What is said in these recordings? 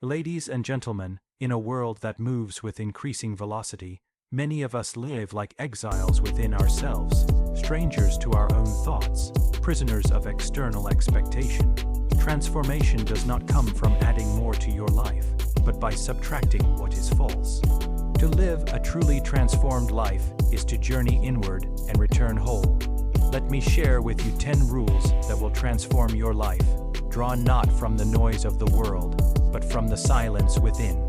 Ladies and gentlemen, in a world that moves with increasing velocity, many of us live like exiles within ourselves, strangers to our own thoughts, prisoners of external expectation. Transformation does not come from adding more to your life, but by subtracting what is false. To live a truly transformed life is to journey inward and return whole. Let me share with you 10 rules that will transform your life, drawn not from the noise of the world, but from the silence within.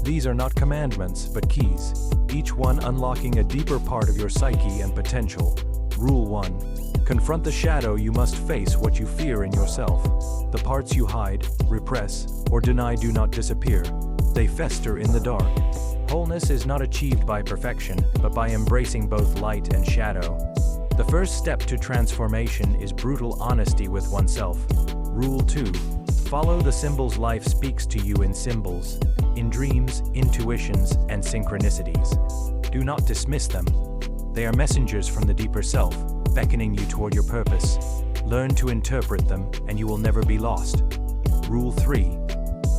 These are not commandments, but keys, each one unlocking a deeper part of your psyche and potential. Rule 1. Confront the shadow you must face what you fear in yourself. The parts you hide, repress, or deny do not disappear. They fester in the dark. Wholeness is not achieved by perfection, but by embracing both light and shadow. The first step to transformation is brutal honesty with oneself. Rule 2. Follow the symbols life speaks to you in symbols, in dreams, intuitions, and synchronicities. Do not dismiss them. They are messengers from the deeper self, beckoning you toward your purpose. Learn to interpret them, and you will never be lost. Rule 3.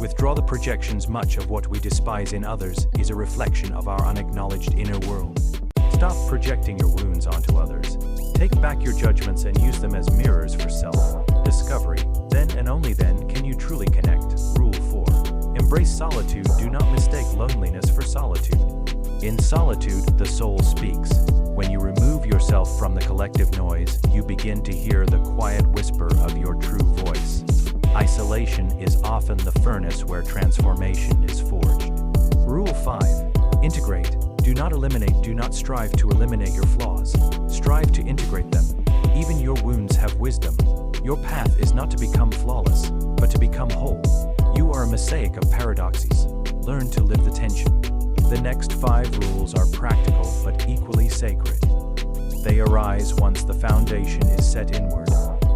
Withdraw the projections. Much of what we despise in others is a reflection of our unacknowledged inner world. Stop projecting your wounds onto others. Take back your judgments and use them as mirrors for self-discovery. Then and only then can you truly connect. Rule 4. Embrace solitude. Do not mistake loneliness for solitude. In solitude, the soul speaks. When you remove yourself from the collective noise, you begin to hear the quiet whisper of your true voice. Isolation is often the furnace where transformation is forged. Rule 5. Integrate. Do not eliminate. Do not strive to eliminate your flaws. Strive to integrate them. Even your wounds have wisdom. Your path is not to become flawless, but to become whole. You are a mosaic of paradoxes. Learn to live the tension. The next 5 rules are practical but equally sacred. They arise once the foundation is set inward.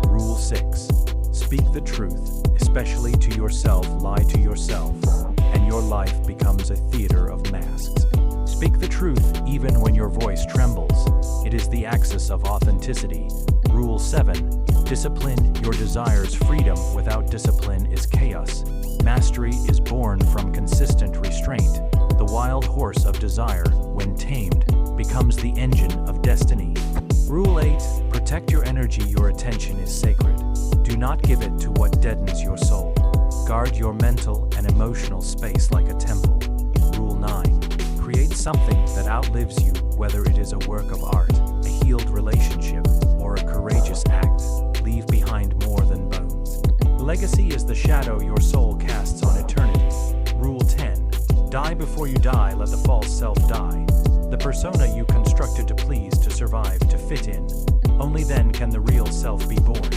Rule 6. Speak the truth, especially to yourself. Lie to yourself, and your life becomes a theater of masks. Speak the truth even when your voice trembles. It is the axis of authenticity. Rule 7. Discipline your desires. Freedom without discipline is chaos. Mastery is born from consistent restraint. The wild horse of desire, when tamed, becomes the engine of destiny. Rule 8. Protect your energy. Your attention is sacred. Do not give it to what deadens your soul. Guard your mental and emotional space like a temple. Rule 9. Create something that outlives you, whether it is a work of art, a healed relationship, or a courageous act. Leave behind more than bones. Legacy is the shadow your soul casts on eternity. Rule 10. Die before you die. Let the false self die. The persona you constructed to please, to survive, to fit in. Only then can the real self be born.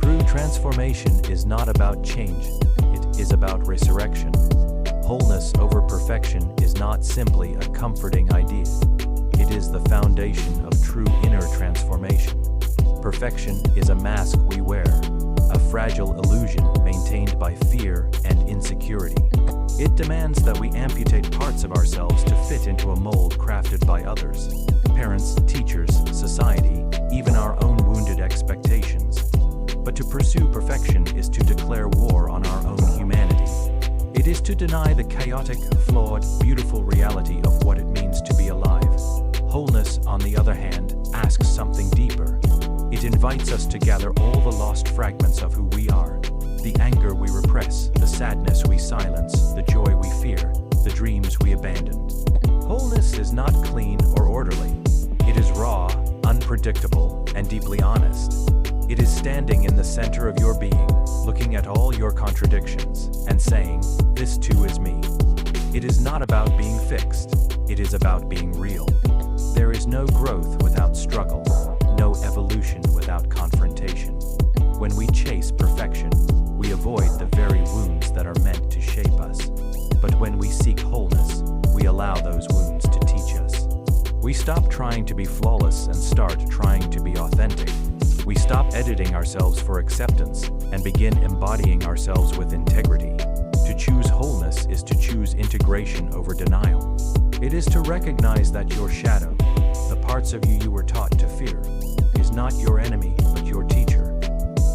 True transformation is not about change. It is about resurrection. Wholeness over perfection is not simply a comforting idea. It is the foundation of true inner transformation. Perfection is a mask we wear, a fragile illusion maintained by fear and insecurity. It demands that we amputate parts of ourselves to fit into a mold crafted by others. Parents, teachers, society, even our own wounded expectations. But to pursue perfection is to declare war on our own humanity. It is to deny the chaotic, flawed, beautiful reality of what it means to be alive. Wholeness, on the other hand, asks something deeper. It invites us to gather all the lost fragments of who we are. The anger we repress, the sadness we silence, the joy we fear, the dreams we abandoned. Wholeness is not clean or orderly. It is raw, unpredictable, and deeply honest. It is standing in the center of your being, looking at all your contradictions, and saying, "This too is me." It is not about being fixed. It is about being real. There is no growth without struggle, no evolution without confrontation. When we chase perfection, we avoid the very wounds that are meant to shape us. But when we seek wholeness, we allow those wounds to teach us. We stop trying to be flawless and start trying to be authentic. We stop editing ourselves for acceptance and begin embodying ourselves with integrity. To choose wholeness is to choose integration over denial. It is to recognize that your shadow, the parts of you were taught to fear, is not your enemy but your teacher.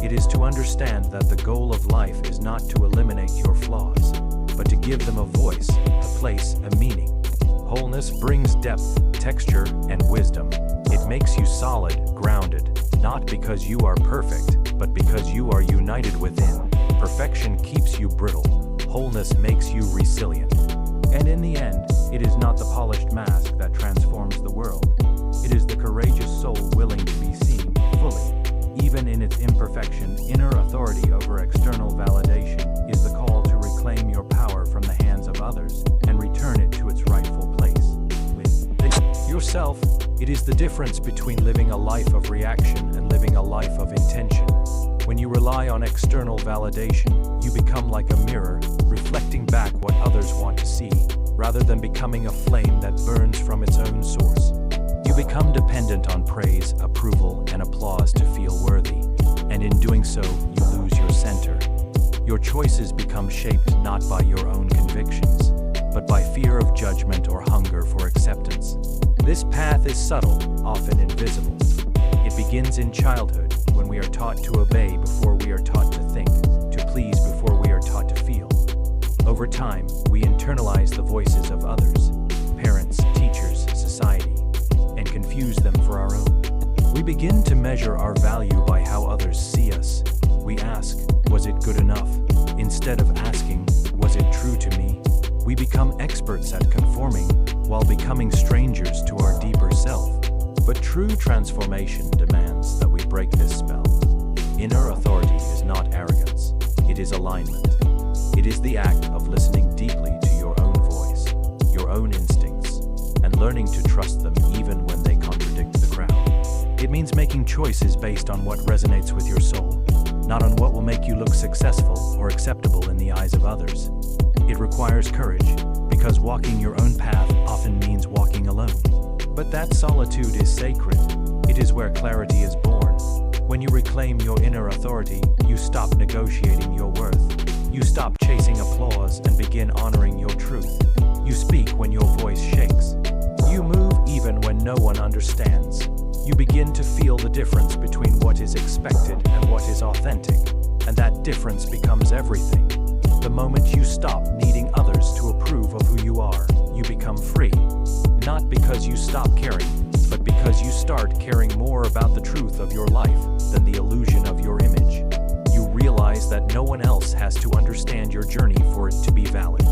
It is to understand that the goal of life is not to eliminate your flaws, but to give them a voice, a place, a meaning. Wholeness brings depth, texture, and wisdom. It makes you solid, grounded, not because you are perfect, but because you are united within. Perfection keeps you brittle. Wholeness makes you resilient. And in the end, it is not the polished mask that transforms the world. It is the courageous soul willing to be seen fully. Even in its imperfection, inner authority over external validation is the call to reclaim your power from the hands of others and return it to its rightful place. With yourself, it is the difference between living a life of reaction and living a life of intention. When you rely on external validation, you become like a mirror, reflecting back what others want to see, rather than becoming a flame that burns from its own source. You become dependent on praise, approval, and applause to feel worthy, and in doing so, you lose your center. Your choices become shaped not by your own convictions, but by fear of judgment or hunger for acceptance. This path is subtle, often invisible. It begins in childhood, when we are taught to obey before we are taught to think, to please before we are taught to feel. Over time, we internalize the voices of others, parents, teachers, society, and confuse them for our own. We begin to measure our value by how others see us. We ask, was it good enough? Instead of asking, was it true to me? We become experts at conforming, while becoming strangers to our deeper self. But true transformation demands that we break this spell. Inner authority is not arrogance, it is alignment. It is the act of listening deeply to your own voice, your own instincts, and learning to trust them even when they contradict the crowd. It means making choices based on what resonates with your soul, not on what will make you look successful or acceptable in the eyes of others. It requires courage, because walking your own path often means walking alone. But that solitude is sacred. It is where clarity is born. When you reclaim your inner authority, you stop negotiating your worth. You stop chasing applause and begin honoring your truth. You speak when your voice shakes. You move even when no one understands. You begin to feel the difference between what is expected and what is authentic, and that difference becomes everything. The moment you stop needing others to approve of who you are, you become free. Not because you stop caring, but because you start caring more about the truth of your life than the illusion of your image. You realize that no one else has to understand your journey for it to be valid.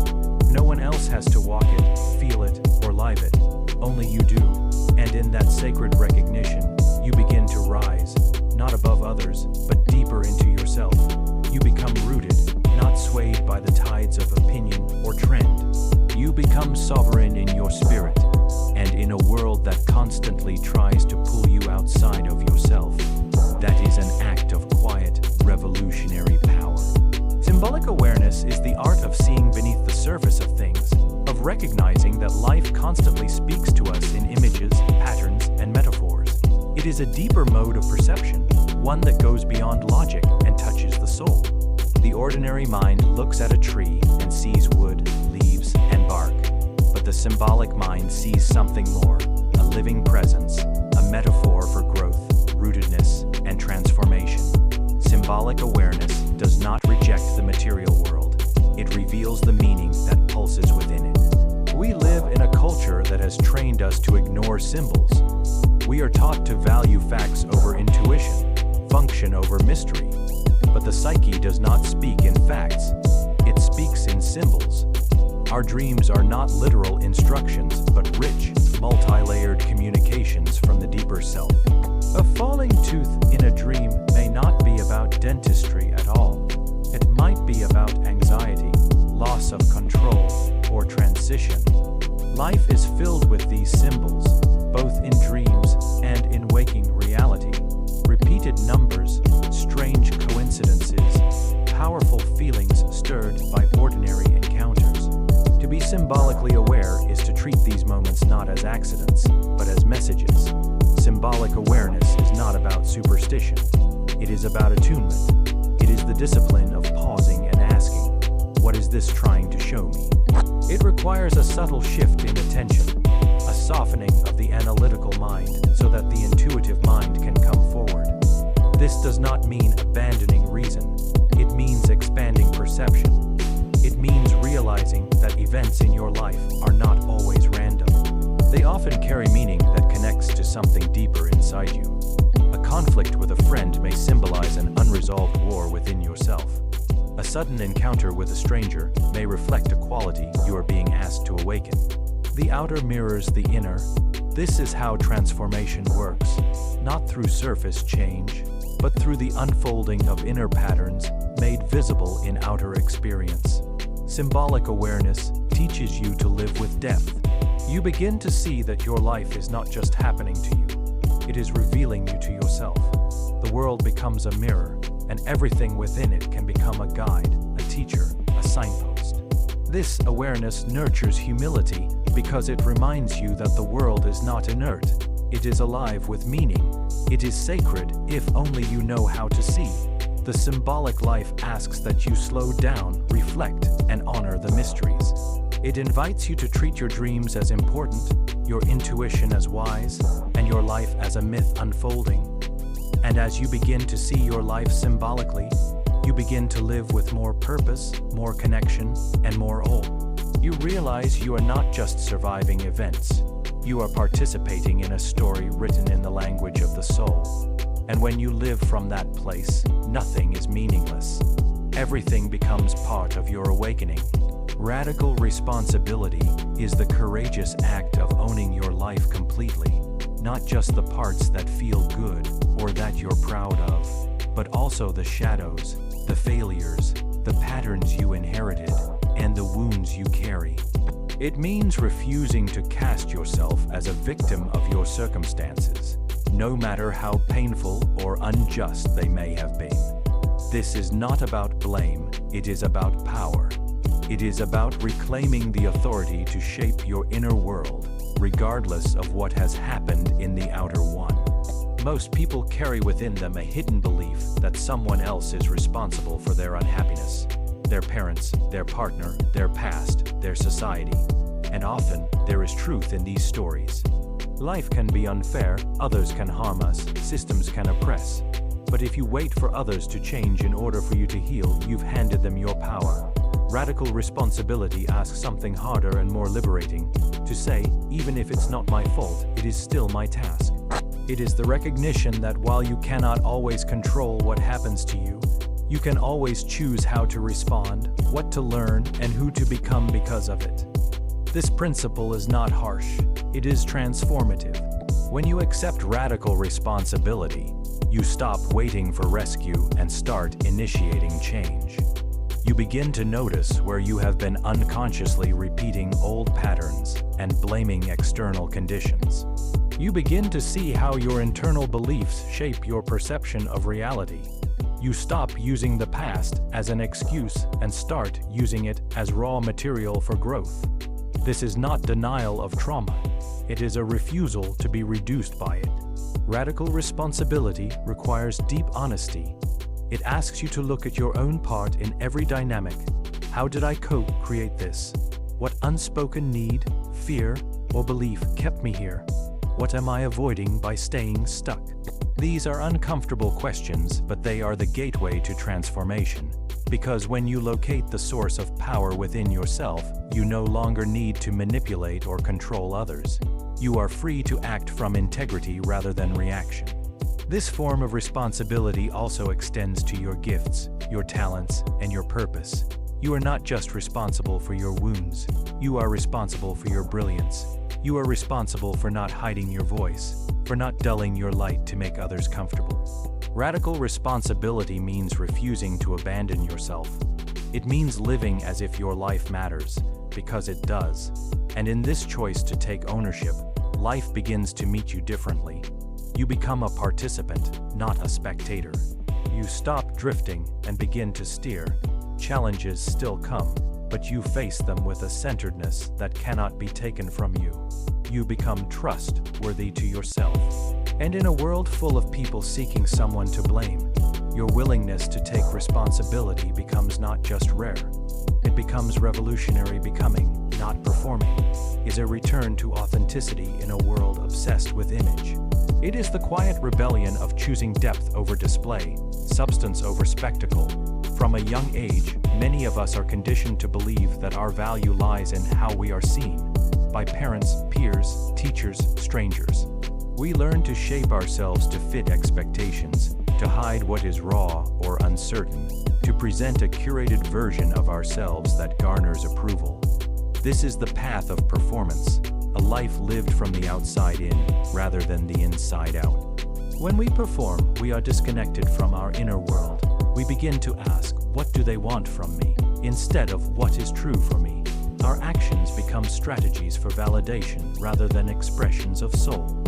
No one else has to walk it, feel it, or live it. Only you do. And in that sacred recognition, you begin to rise, not above others, but deeper into yourself. You become rooted, not swayed by the tides of opinion or trend. You become sovereign in your spirit, and in a world that constantly tries to pull you outside of yourself. That is an act of quiet, revolutionary power. Symbolic awareness is the art of seeing beneath the surface of things, of recognizing that life constantly speaks to us in images, patterns, and metaphors. It is a deeper mode of perception, one that goes beyond logic and touches the soul. The ordinary mind looks at a tree and sees wood, leaves, and bark. But the symbolic mind sees something more, a living presence, a metaphor for growth, rootedness, and transformation. Symbolic awareness does not reject the material world. It reveals the meaning that pulses within it. We live in a culture that has trained us to ignore symbols. We are taught to value facts over intuition, function over mystery. But the psyche does not speak in facts. It speaks in symbols. Our dreams are not literal instructions, but rich, multi-layered communications from the deeper self. A falling tooth in a dream may not be about dentistry at all. It might be about anxiety, loss of control, or transition. Life is filled with these symbols, both in dreams and in waking reality. Repeated numbers, strange coincidences, powerful feelings stirred by ordinary encounters. To be symbolically aware is to treat these moments not as accidents, but as messages. Symbolic awareness is not about superstition. It is about attunement. It is the discipline of pausing and asking, what is this trying to show me? It requires a subtle shift in attention, a softening of the analytical mind so that the intuitive mind can come forward. This does not mean abandoning reason. It means expanding perception. It means realizing something deeper inside you. A conflict with a friend may symbolize an unresolved war within yourself. A sudden encounter with a stranger may reflect a quality you are being asked to awaken. The outer mirrors the inner. This is how transformation works, not through surface change, but through the unfolding of inner patterns made visible in outer experience. Symbolic awareness teaches you to live with depth. You begin to see that your life is not just happening to you, it is revealing you to yourself. The world becomes a mirror, and everything within it can become a guide, a teacher, a signpost. This awareness nurtures humility because it reminds you that the world is not inert. It is alive with meaning. It is sacred if only you know how to see. The symbolic life asks that you slow down, reflect, and honor the mysteries. It invites you to treat your dreams as important, your intuition as wise, and your life as a myth unfolding. And as you begin to see your life symbolically, you begin to live with more purpose, more connection, and more awe. You realize you are not just surviving events. You are participating in a story written in the language of the soul. And when you live from that place, nothing is meaningless. Everything becomes part of your awakening. Radical responsibility is the courageous act of owning your life completely, not just the parts that feel good or that you're proud of, but also the shadows, the failures, the patterns you inherited, and the wounds you carry. It means refusing to cast yourself as a victim of your circumstances, no matter how painful or unjust they may have been. This is not about blame, it is about power. It is about reclaiming the authority to shape your inner world, regardless of what has happened in the outer one. Most people carry within them a hidden belief that someone else is responsible for their unhappiness. Their parents, their partner, their past, their society. And often, there is truth in these stories. Life can be unfair, others can harm us, systems can oppress. But if you wait for others to change in order for you to heal, you've handed them your power. Radical responsibility asks something harder and more liberating, to say, even if it's not my fault, it is still my task. It is the recognition that while you cannot always control what happens to you, you can always choose how to respond, what to learn, and who to become because of it. This principle is not harsh, it is transformative. When you accept radical responsibility, you stop waiting for rescue and start initiating change. You begin to notice where you have been unconsciously repeating old patterns and blaming external conditions. You begin to see how your internal beliefs shape your perception of reality. You stop using the past as an excuse and start using it as raw material for growth. This is not denial of trauma. It is a refusal to be reduced by it. Radical responsibility requires deep honesty. It asks you to look at your own part in every dynamic. How did I co-create this? What unspoken need, fear, or belief kept me here? What am I avoiding by staying stuck? These are uncomfortable questions, but they are the gateway to transformation. Because when you locate the source of power within yourself, you no longer need to manipulate or control others. You are free to act from integrity rather than reaction. This form of responsibility also extends to your gifts, your talents, and your purpose. You are not just responsible for your wounds. You are responsible for your brilliance. You are responsible for not hiding your voice, for not dulling your light to make others comfortable. Radical responsibility means refusing to abandon yourself. It means living as if your life matters, because it does. And in this choice to take ownership, life begins to meet you differently. You become a participant, not a spectator. You stop drifting and begin to steer. Challenges still come, but you face them with a centeredness that cannot be taken from you. You become trustworthy to yourself. And in a world full of people seeking someone to blame, your willingness to take responsibility becomes not just rare. It becomes revolutionary. Becoming, not performing, is a return to authenticity in a world obsessed with image. It is the quiet rebellion of choosing depth over display, substance over spectacle. From a young age, many of us are conditioned to believe that our value lies in how we are seen, by parents, peers, teachers, strangers. We learn to shape ourselves to fit expectations, to hide what is raw or uncertain, to present a curated version of ourselves that garners approval. This is the path of performance, a life lived from the outside in rather than the inside out. When we perform, we are disconnected from our inner world. We begin to ask, what do they want from me, instead of what is true for me. Our actions become strategies for validation rather than expressions of soul.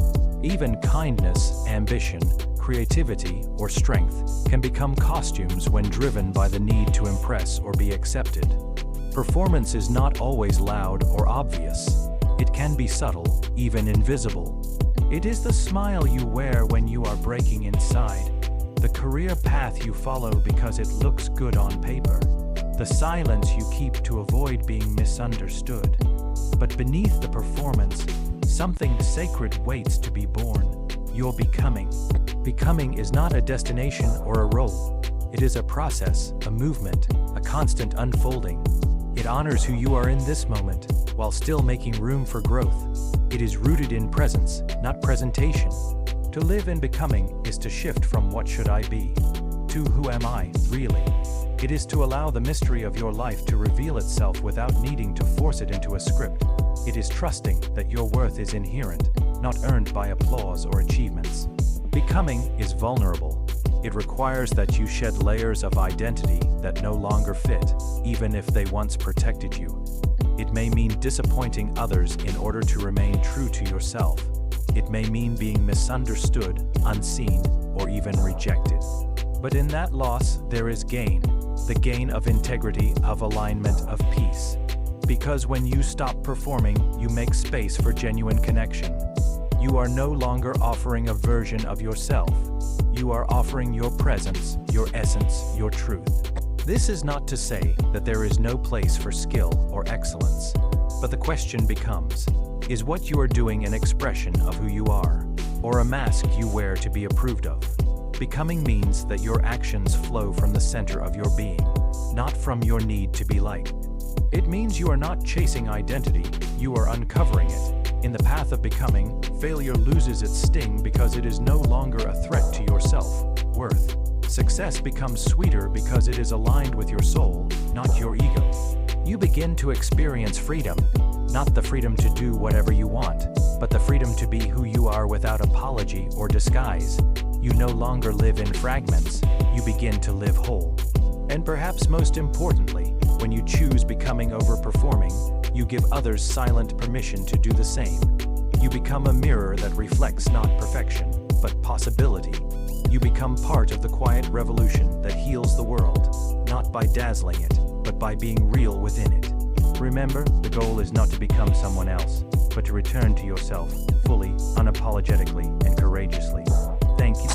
Even kindness, ambition, creativity, or strength can become costumes when driven by the need to impress or be accepted. Performance is not always loud or obvious. It can be subtle, even invisible. It is the smile you wear when you are breaking inside, the career path you follow because it looks good on paper, the silence you keep to avoid being misunderstood. But beneath the performance, something sacred waits to be born: your becoming. Becoming is not a destination or a role. It is a process, a movement, a constant unfolding. It honors who you are in this moment, while still making room for growth. It is rooted in presence, not presentation. To live in becoming is to shift from what should I be to who am I, really. It is to allow the mystery of your life to reveal itself without needing to force it into a script. It is trusting that your worth is inherent, not earned by applause or achievements. Becoming is vulnerable. It requires that you shed layers of identity that no longer fit, even if they once protected you. It may mean disappointing others in order to remain true to yourself. It may mean being misunderstood, unseen, or even rejected. But in that loss, there is gain. The gain of integrity, of alignment, of peace. Because when you stop performing, you make space for genuine connection. You are no longer offering a version of yourself. You are offering your presence, your essence, your truth. This is not to say that there is no place for skill or excellence. But the question becomes, is what you are doing an expression of who you are, or a mask you wear to be approved of? Becoming means that your actions flow from the center of your being, not from your need to be liked. It means you are not chasing identity, you are uncovering it. In the path of becoming, failure loses its sting because it is no longer a threat to your self-worth. Success becomes sweeter because it is aligned with your soul, not your ego. You begin to experience freedom, not the freedom to do whatever you want, but the freedom to be who you are without apology or disguise. You no longer live in fragments, you begin to live whole. And perhaps most importantly, when you choose becoming over performing, you give others silent permission to do the same. You become a mirror that reflects not perfection, but possibility. You become part of the quiet revolution that heals the world, not by dazzling it, but by being real within it. Remember, the goal is not to become someone else, but to return to yourself, fully, unapologetically, and courageously. Thank you.